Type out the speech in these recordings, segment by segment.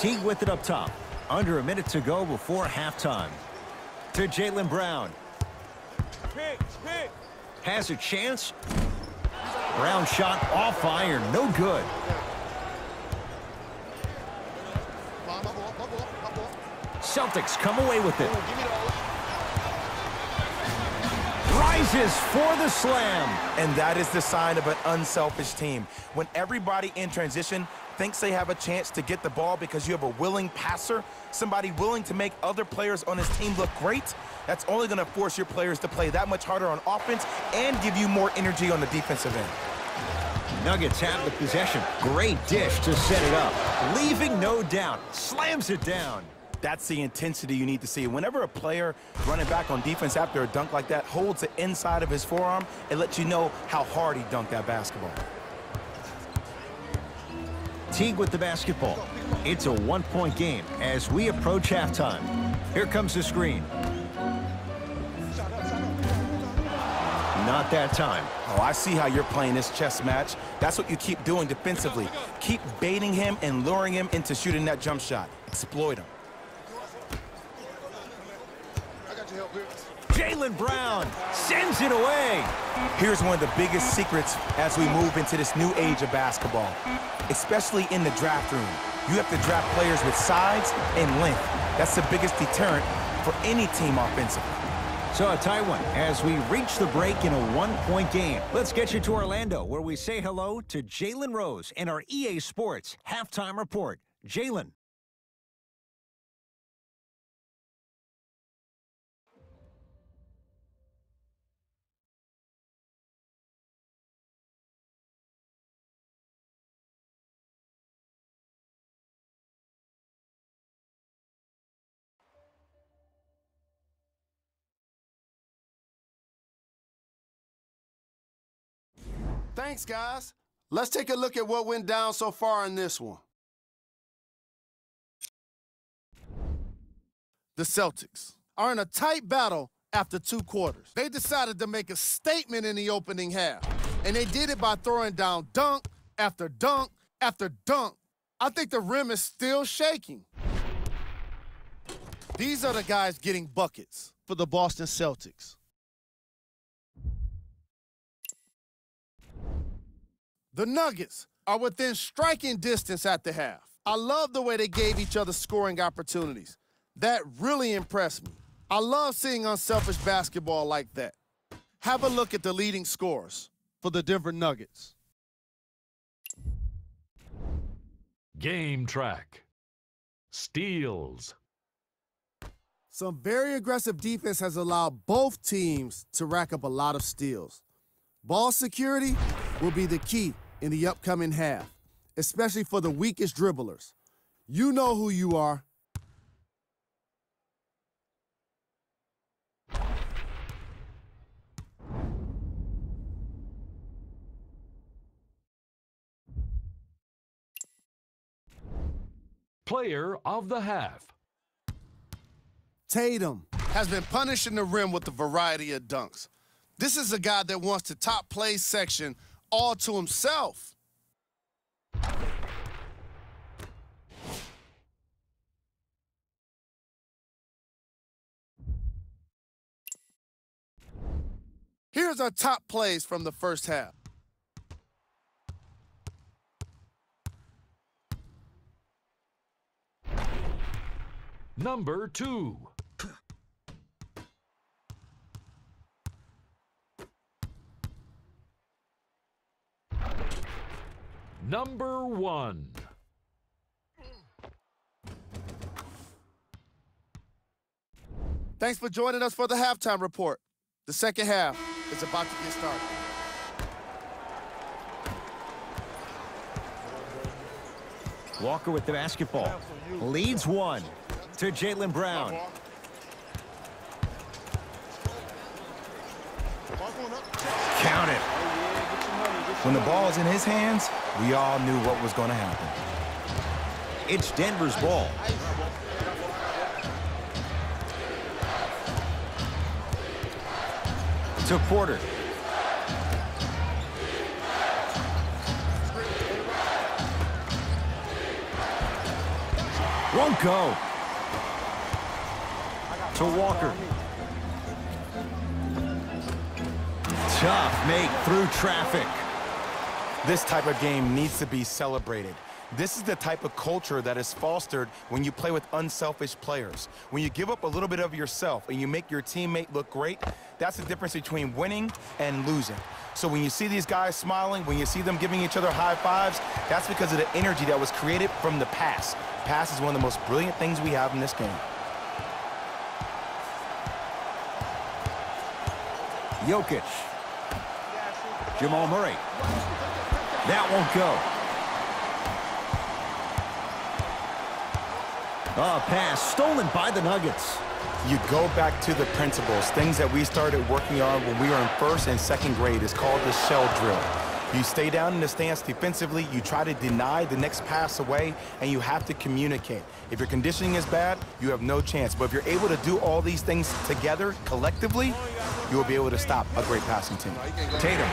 Teague with it up top. Under a minute to go before halftime. To Jaylen Brown. Has a chance. Brown shot off iron. No good. Celtics come away with it. Rises for the slam. And that is the sign of an unselfish team. When everybody in transition thinks they have a chance to get the ball because you have a willing passer, somebody willing to make other players on his team look great, that's only going to force your players to play that much harder on offense and give you more energy on the defensive end. Nuggets have the possession. Great dish to set it up. Leaving no doubt. Slams it down. That's the intensity you need to see. Whenever a player running back on defense after a dunk like that holds the inside of his forearm, it lets you know how hard he dunked that basketball. Teague with the basketball. It's a 1-point game as we approach halftime. Here comes the screen. Not that time. Oh, I see how you're playing this chess match. That's what you keep doing defensively. Keep baiting him and luring him into shooting that jump shot. Exploit him. Jaylen Brown sends it away. Here's one of the biggest secrets as we move into this new age of basketball, especially in the draft room. You have to draft players with size and length. That's the biggest deterrent for any team offensively. So a tie one as we reach the break in a 1-point game. Let's get you to Orlando, where we say hello to Jalen Rose in our EA Sports halftime report. Jalen. Thanks, guys. Let's take a look at what went down so far in this one. The Celtics are in a tight battle after 2 quarters. They decided to make a statement in the opening half, and they did it by throwing down dunk after dunk after dunk. I think the rim is still shaking. These are the guys getting buckets for the Boston Celtics. The Nuggets are within striking distance at the half. I love the way they gave each other scoring opportunities. That really impressed me. I love seeing unselfish basketball like that. Have a look at the leading scorers for the Denver Nuggets. Game track. Steals. Some very aggressive defense has allowed both teams to rack up a lot of steals. Ball security will be the key in the upcoming half, especially for the weakest dribblers. You know who you are. Player of the half. Tatum has been punishing the rim with a variety of dunks. This is a guy that wants the top play section all to himself. Here's our top plays from the first half. Number 2. Number 1. Thanks for joining us for the halftime report. The second half is about to get started. Walker with the basketball. Leads one to Jaylen Brown. Count it. When the ball's in his hands, we all knew what was going to happen. It's Denver's ball. To Porter. Won't go. To Walker. Tough make through traffic. This type of game needs to be celebrated. This is the type of culture that is fostered when you play with unselfish players. When you give up a little bit of yourself and you make your teammate look great, that's the difference between winning and losing. So when you see these guys smiling, when you see them giving each other high fives, that's because of the energy that was created from the pass. Pass is one of the most brilliant things we have in this game. Jokic. Jamal Murray. That won't go. Pass stolen by the Nuggets. You go back to the principles, things that we started working on when we were in first and second grade. It's called the shell drill. You stay down in the stance defensively, you try to deny the next pass away, and you have to communicate. If your conditioning is bad, you have no chance. But if you're able to do all these things together, collectively, you will be able to stop a great passing team. Tatum.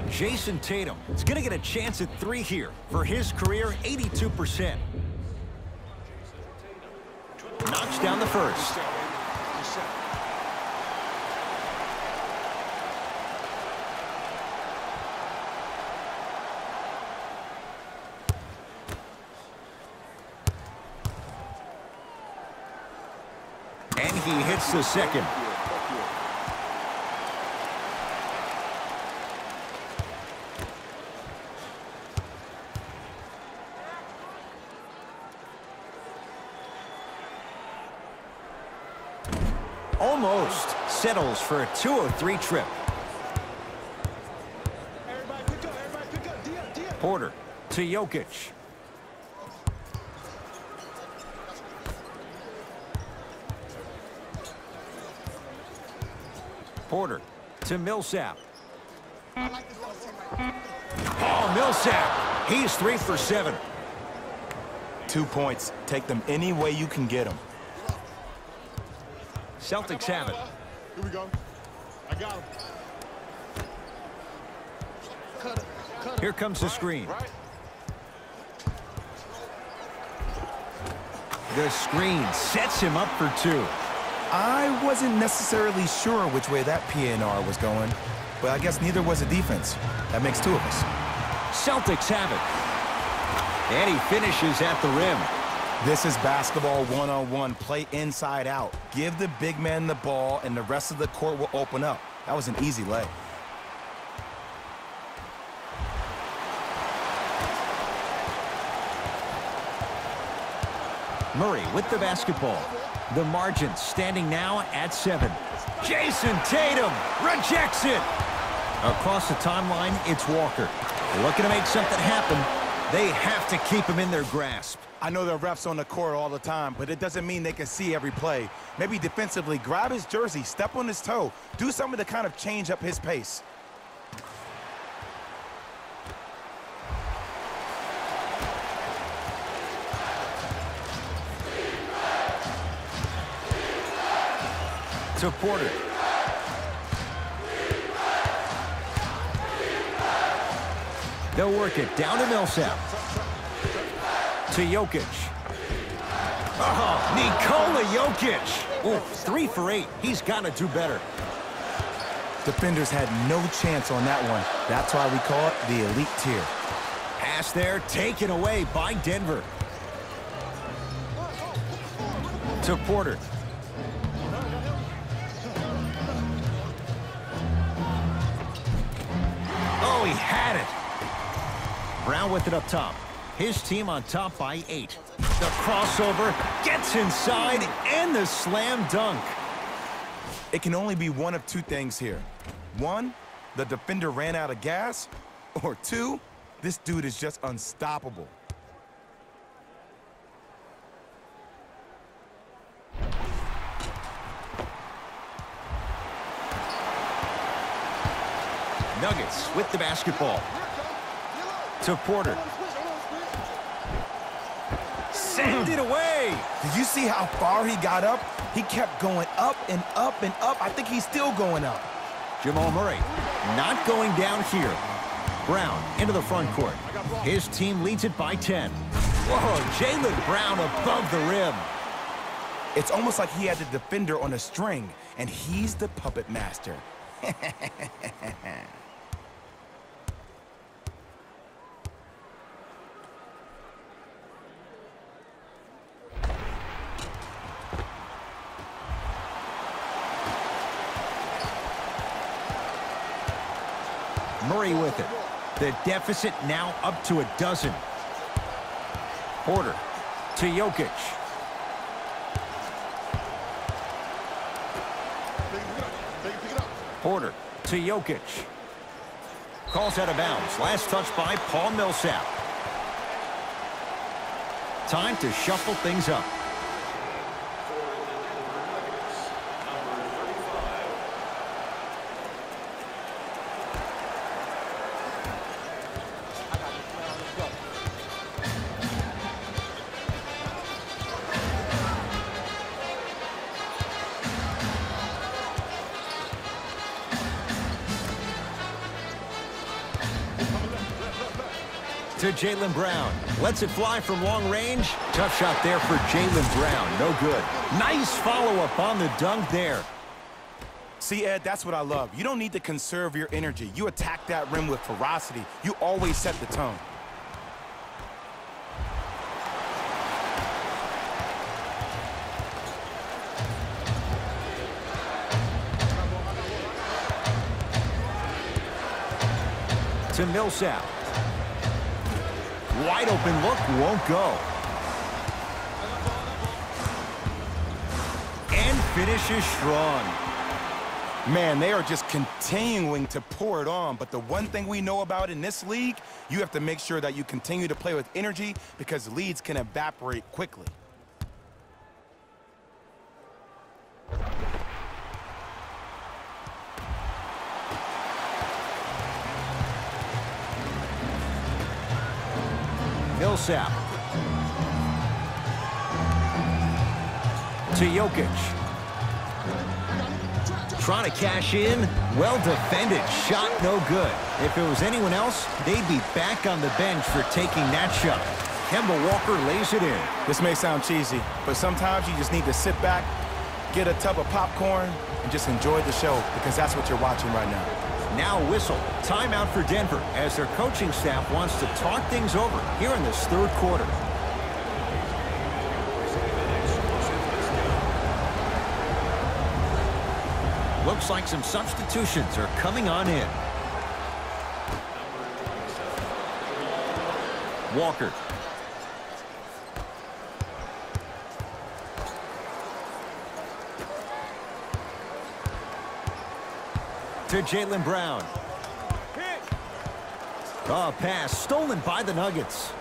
Jayson Tatum is going to get a chance at 3 here. For his career, 82%. Knocks down the first. And he hits the second. Almost settles for a 2-3 trip. Porter to Jokic. Porter to Millsap. Oh, Millsap. He's 3 for 7. 2 points. Take them any way you can get them. Celtics have it. Here we go. I got him. Here comes the screen. The screen sets him up for 2. I wasn't necessarily sure which way that PNR was going, but I guess neither was the defense. That makes 2 of us. Celtics have it. And he finishes at the rim. This is basketball one-on-one. Play inside out. Give the big man the ball, and the rest of the court will open up. That was an easy lay. Murray with the basketball. The margin standing now at 7. Jayson Tatum rejects it. Across the timeline, it's Walker. Looking to make something happen. They have to keep him in their grasp. I know there are refs on the court all the time, but it doesn't mean they can see every play. Maybe defensively, grab his jersey, step on his toe, do something to kind of change up his pace. To Porter. They'll work it down to Millsap. To Jokic. Oh, Nikola Jokic. Oh, 3 for 8. He's got to do better. Defenders had no chance on that one. That's why we call it the elite tier. Pass there, taken away by Denver. To Porter. Oh, he had it. Brown with it up top. His team on top by 8. The crossover gets inside and the slam dunk. It can only be one of 2 things here. 1, the defender ran out of gas, or 2, this dude is just unstoppable. Nuggets with the basketball. To Porter. Send it away. Did you see how far he got up? He kept going up and up and up. I think he's still going up. Jamal Murray not going down here. Brown into the front court. His team leads it by 10. Whoa, Jaylen Brown above the rim. It's almost like he had the defender on a string, and he's the puppet master. Murray with it. The deficit now up to a dozen. Porter to Jokic. Porter to Jokic. Calls out of bounds. Last touch by Paul Millsap. Time to shuffle things up. To Jaylen Brown. Lets it fly from long range. Tough shot there for Jaylen Brown. No good. Nice follow-up on the dunk there. See, Ed, that's what I love. You don't need to conserve your energy. You attack that rim with ferocity. You always set the tone. To Millsap. Wide open look, won't go. And finishes strong. Man, they are just continuing to pour it on. But the one thing we know about in this league, you have to make sure that you continue to play with energy because leads can evaporate quickly. Millsap. To Jokic. Trying to cash in. Well defended. Shot no good. If it was anyone else, they'd be back on the bench for taking that shot. Kemba Walker lays it in. This may sound cheesy, but sometimes you just need to sit back, get a tub of popcorn, and just enjoy the show because that's what you're watching right now. Now whistle. Timeout for Denver as their coaching staff wants to talk things over here in this third quarter. Looks like some substitutions are coming on in. Walker. To Jaylen Brown. Oh, pass stolen by the Nuggets.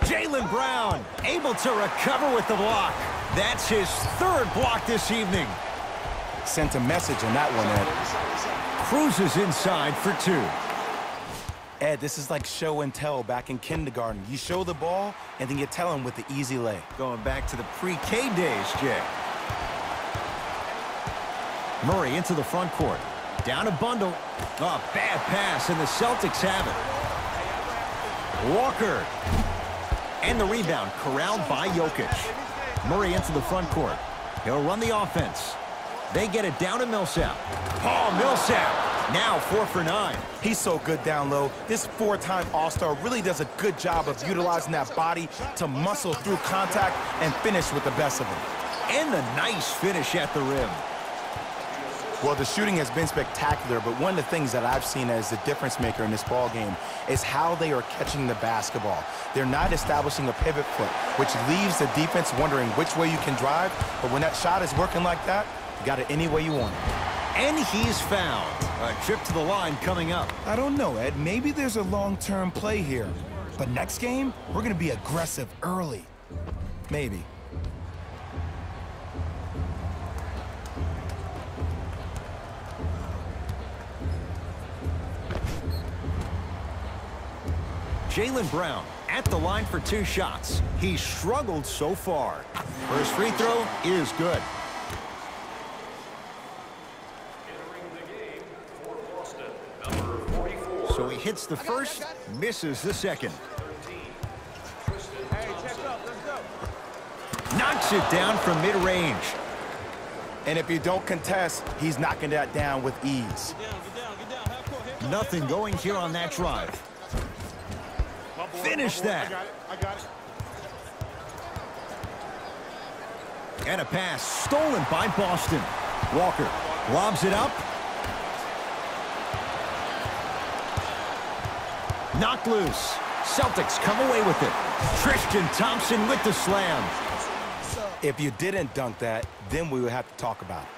Jaylen Brown able to recover with the block. That's his third block this evening. Sent a message on that one, Ed. Cruises inside for two. Ed, this is like show and tell back in kindergarten. You show the ball, and then you tell him with the easy lay. Going back to the pre-K days, Jay. Murray into the front court. Down a bundle. Oh, bad pass, and the Celtics have it. Walker. And the rebound corralled by Jokic. Murray into the front court. He'll run the offense. They get it down to Millsap. Paul Millsap. Now 4 for 9. He's so good down low. This four-time All-Star really does a good job of utilizing that body to muscle through contact and finish with the best of them. And the nice finish at the rim. Well, the shooting has been spectacular, but one of the things that I've seen as the difference maker in this ball game is how they are catching the basketball. They're not establishing a pivot foot, which leaves the defense wondering which way you can drive, but when that shot is working like that, you got it any way you want it. And he's fouled. A trip to the line coming up. I don't know, Ed. Maybe there's a long-term play here. But next game, we're going to be aggressive early. Maybe. Jaylen Brown at the line for 2 shots. He's struggled so far. First free throw is good. So he hits the first, misses the second. Knocks it down from mid-range. And if you don't contest, he's knocking that down with ease. Nothing going here on that drive. Finish that. I got it. And a pass stolen by Boston. Walker lobs it up. Knocked loose. Celtics come away with it. Tristan Thompson with the slam. If you didn't dunk that, then we would have to talk about it.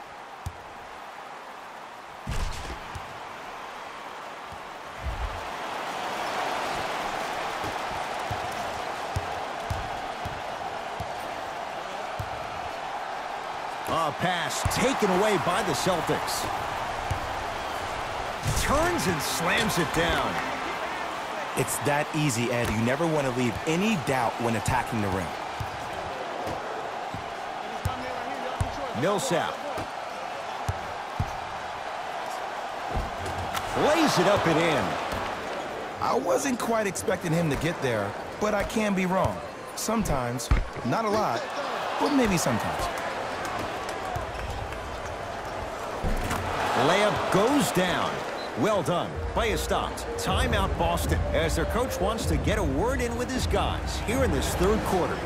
A pass taken away by the Celtics. Turns and slams it down. It's that easy, Ed. You never want to leave any doubt when attacking the rim. Millsap. Lays it up and in. I wasn't quite expecting him to get there, but I can be wrong. Sometimes, not a lot, but maybe sometimes. Layup goes down. Well done. Play is stopped. Timeout Boston as their coach wants to get a word in with his guys here in this third quarter.